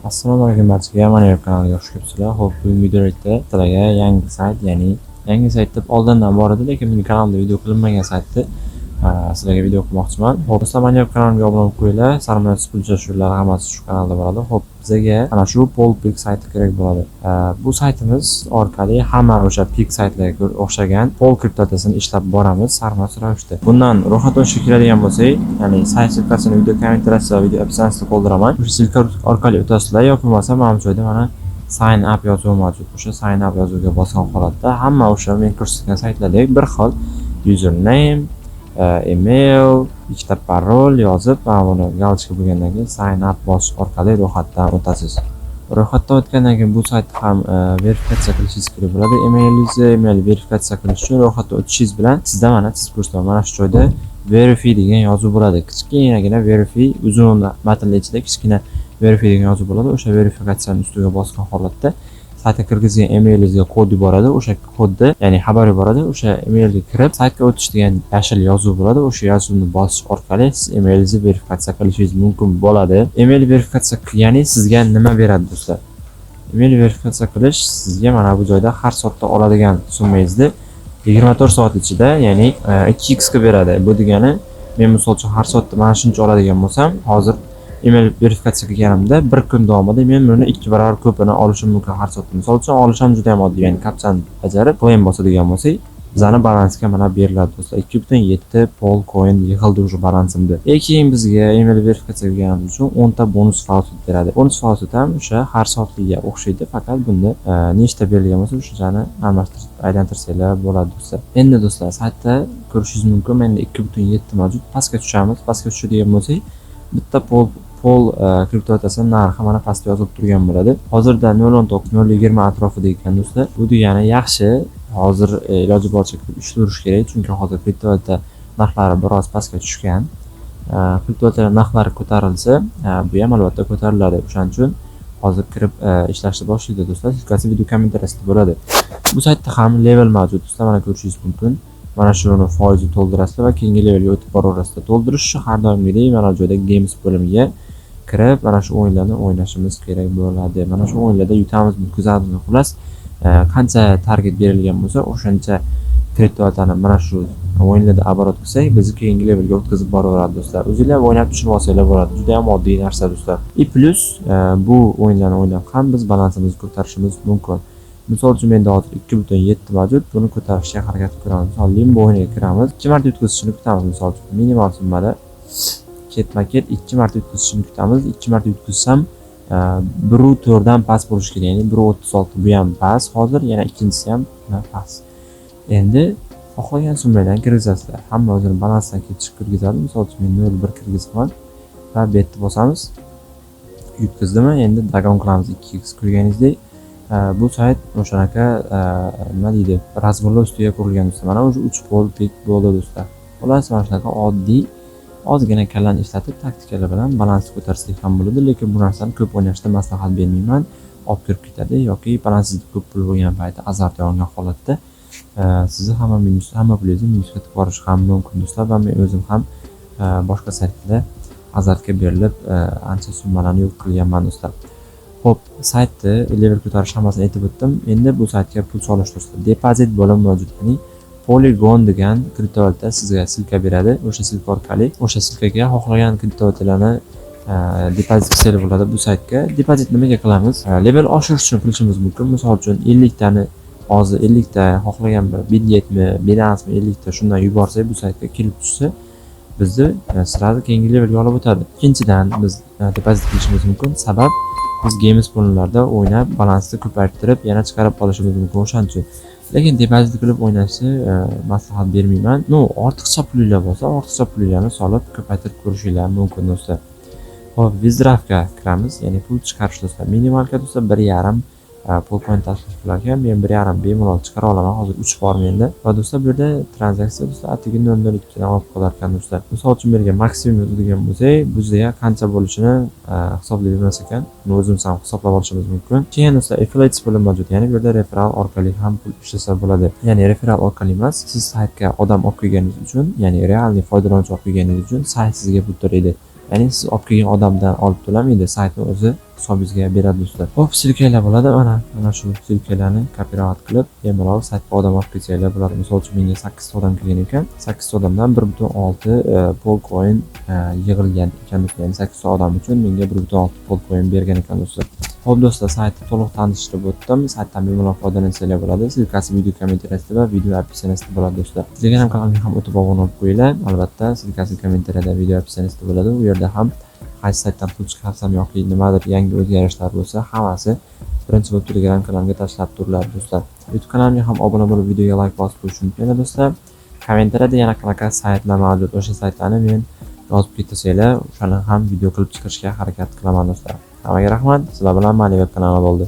Assalomu alaykum barchaga, mana YouTube kanaliga xush kelibsizlar. Xo'p, bugungi videoda sizlarga yangi sayt, ya'ni yangi sayt deb oldindan bor edi, lekin mening kanalimda video qilinmagan saytni sizlarga video qilmoqchiman. Xo'p, sizlar mana YouTube kanalimga obuna bo'lib qo'yinglar. Sarmoyasiz pul uchrashuvlari hammasi shu kanalda bo'ladi. Xo'p, bizga ana shu Polpik sayti kerak bo'ladi. Bu saytimiz orqali hamma o'sha Pik saytlarga o'xshagan Pol kriptovalyutasini ishlab boramiz sarmoyasiz ravishda. Bundan ro'yxatga o'tishga keladigan bo'lsak, ya'ni sayt silkasini video kommentariya va video opsiyasida qoldiraman. O'sha silka orqali o'tasizlar yoki bo'lmasa mana bu joyda mana sign up yozuvi mavjud. O'sha sign up yozuviga bosgan holatda hamma o'sha men ko'rsatgan saytlardek bir xil username, email, ikkita parol yozib, mana buni galочка bo'lgandan keyin sign up bosish orqali ro'yxatdan o'tasiz. Ro'yxatdan o'tgandan keyin bu saytni ham verifikatsiya qilishingiz kerak bo'ladi. Email verifikatsiya qilish uchun ro'yxatdan o'tishingiz bilan sizda mana siz ko'rsatgan mana shu joyda verify degan yozuv bo'ladi. Kichkinagina verify, uzun matnli ichida kichkina verify degan yozuv bo'ladi. O'sha verifikatsiyaning ustiga bosgan holatda saytga kirgizgan emailingizga kod yuboradi. O'sha kodda, ya'ni xabar yuboradi. O'sha emailga kirib saytga o'tish degan yashil yozuv bo'ladi. O'sha yozuvni bosish orqali siz emailingizni verifikatsiya qilishingiz mumkin bo'ladi. Email verifikatsiya qilgani sizga nima beradi do'stlar? Email verifikatsiya qilish sizga mana bu joyda har soatda oladigan summangizni 24 soat ichida, ya'ni 2x ga beradi. Bu degani men misol uchun har soatda mana shuncha oladigan bo'lsam, hozir email verifikatsiya qilganimda bir kun davomida men buni 2 barobar ko'pini olishim mumkin har soatda. Misol uchun olishim juda ham oddiy, ya'ni kapchani bajarib claim bosadigan bo'lsak, bizning balansga mana beriladi do'stlar. 2.7 pol coin yig'ildi o'sha balansimda. Keyin bizga email verifikatsiya qilganimiz uchun 10 ta bonus fausit beradi. Bonus fausit ham o'sha har soatliga o'xshaydi, faqat bunda nechta berilgan bo'lsa o'shani almashtirib aylantirsanglar bo'ladi do'stlar. Endi do'stlar, saytda ko'rishingiz mumkin, menda 2.7 mavjud. Pastga tushamiz. Pastga tushadigan bo'lsak, bitta pol kriptovalyutasi narxi mana pastda yozib turgan bo'ladi. Hozirda 0.19-0.20 atrofida ekan do'stlar. Bu degani yaxshi. Hozir iloji boricha ishlarish kerak, chunki hozir kriptovalyuta narxlari biroz pastga tushgan. Kriptovalyutalar narxlari ko'tarilsa, bu ham albatta ko'tariladi. O'shaning uchun hozir kirib ishlashni boshlaydi do'stlar. Silkasi video kommentariyasida bo'ladi. Bu saytda ham level mavjud do'stlar, mana ko'rishingiz mumkin. Mana shuni foizni to'ldirasizlar va keyingi levelga o'tib boraverasizlar. To'ldirish har doimgidek mana bu joyda games bo'limiga kirib, mana shu o'yinlarni o'ynashimiz kerak bo'ladi. Mana shu o'yinlarda yutamizmi, kuzatamiz, xullas qancha target berilgan bo'lsa, o'shancha kriptovalyutani mana shu o'yinlarda oborot qilsak, bizni keyingi levelga o'tkazib boraveradi do'stlar. O'zingizlar o'ynab tushunib olsanglar bo'ladi. Juda ham oddiy narsa do'stlar. Plus bu o'yinlarni o'ynab ham biz balansimizni ko'tarishimiz mumkin. Misol uchun menda hozir 2.7 mavjud. Buni ko'tarishga harakat qilamiz. Misol limbo o'yiniga kiramiz. 2 marta yutkazishini kutamiz. Misol uchun minimal summada ketma-ket 2 marta yutkazishini kutamiz. 2 marta yutkazsam 1.4 dan past bo'lishi kerak. Ya'ni 1.36 bu ham past. Hozir yana ikkinchisi ham past. Endi xohlagan summadan kirgizasizlar. Hamma o'zini balansdan ketishib kirgizadi. Misol uchun men 0.1 kirgizaman va betni bosamiz. Yutkazdimi? Endi davom qilamiz 2x ko'rganingizdek. Bu sayt o'shanaqa nima deydi, razborlar ustiga qurilgan do'stlar. Mana o'sha 3 pol pik bo'ldi do'stlar. Xullas, mana shunaqa oddiy, ozgina kallani ishlatib taktikalar bilan balansni ko'tarsak ham bo'ladi, lekin bu narsani ko'p o'ynashda maslahat bermayman. Olib kirib ketadi yoki balansingizda ko'p pul bo'lgan paytda azart olgan holatda sizni hamma pulingizni minusga tiqib yuborish ham mumkin do'stlar. Va men o'zim ham boshqa saytlarda azartga berilib ancha summalarni yo'q qilganman do'stlar. Xo'p, saytni level ko'tarish hammasini aytib o'tdim. Endi bu saytga pul solish do'stlar. Depozit bo'limi mavjud. Ya'ni Polygon degan kriptovalyuta sizga silka beradi. O'sha silka orqali o'sha silkaga xohlagan kriptovalyutalarni depozit qilsangiz bo'ladi bu saytga. Depozit nimaga qilamiz? Level oshirish uchun qilishimiz mumkin. Misol uchun 50 tani hozir 50 ta xohlagan bir Bitgetmi, Binance'mi 50 ta shundan yuborsak bu saytga kelib tushsa, bizni sirasi keyingi levelga olib o'tadi. Ikkinchidan biz depozit qilishimiz mumkin. Sabab biz games bo'limlarda o'ynab balansni ko'paytirib yana chiqarib olishimiz mumkin o'shaning uchun. Lekin depozit qilib o'ynashni maslahat bermayman. Ortiqcha pulinglar bo'lsa, ortiqcha pulinglarni solib ko'paytirib ko'rishinglar mumkin do'stlar. Xo'p, withdrawga kiramiz, ya'ni pul chiqarish do'stlar. Minimalga do'stlar 1.5 pul coin tashlash bilan men 1.5 bemalol chiqara olaman. Hozir 3 bor menda. Va do'stlar, bu yerda tranzaksiya do'stlar atigi 0.02 dan olib qolar ekan do'stlar. Misol uchun bergan maksimum degan bo'lsak, bizga qancha bo'lishini hisoblay olmas ekan. Buni o'zimiz ham hisoblab olishimiz mumkin. Keyin do'stlar affiliates bo'limi mavjud. Ya'ni bu yerda referral orqali ham pul ishlasa bo'ladi. Ya'ni referral orqali emas, siz saytga odam olib kelganingiz uchun, ya'ni realniy foydalanuvchi olib kelganingiz uchun sayt sizga pul to'laydi. Ya'ni siz olib kelgan odamdan olib to'lamaydi, saytni o'zi hisobingizga beradi do'stlar. Xo'p, silkalar bo'ladi. Mana shu silkalarni kopirovat qilib, bemalol saytga odam olib kelsanglar bo'ladi. Misol uchun menga 8 ta odam kelgan ekan. 8 ta odamdan 1.6 polcoin yig'ilgan ekan do'stlar. Ya'ni 8 ta odam uchun menga 1.6 polcoin bergan ekan do'stlar. Xo'p do'stlar, saytni to'liq tanishtirib o'tdim. Saytdan bemalol foydalansanglar bo'ladi. Silkasi video kommentariyasida va video opsiyasida bo'ladi do'stlar. Telegram kanalimga ham o'tib obuna bo'lib qo'yinglar. Albatta, silkasi kommentariyada, video opsiyasida bo'ladi. U yerda ham qaysi saytdan pul chiqarsam yoki nimadir yangi o'zgarishlar bo'lsa, hammasi birinchi bo'lib Telegram kanalimga tashlab turiladi do'stlar. YouTube kanalimga ham obuna bo'lib, videoga like bosib qo'yish unutmanglar do'stlar. Kommentariyada yana qanaqa saytlar mavjud, o'sha saytlarni men yozib ketasanglar, o'shani ham video qilib chiqarishga harakat qilaman do'stlar. Hammaga rahmat. Sizlar bilan Maliweb kanali bo'ldi.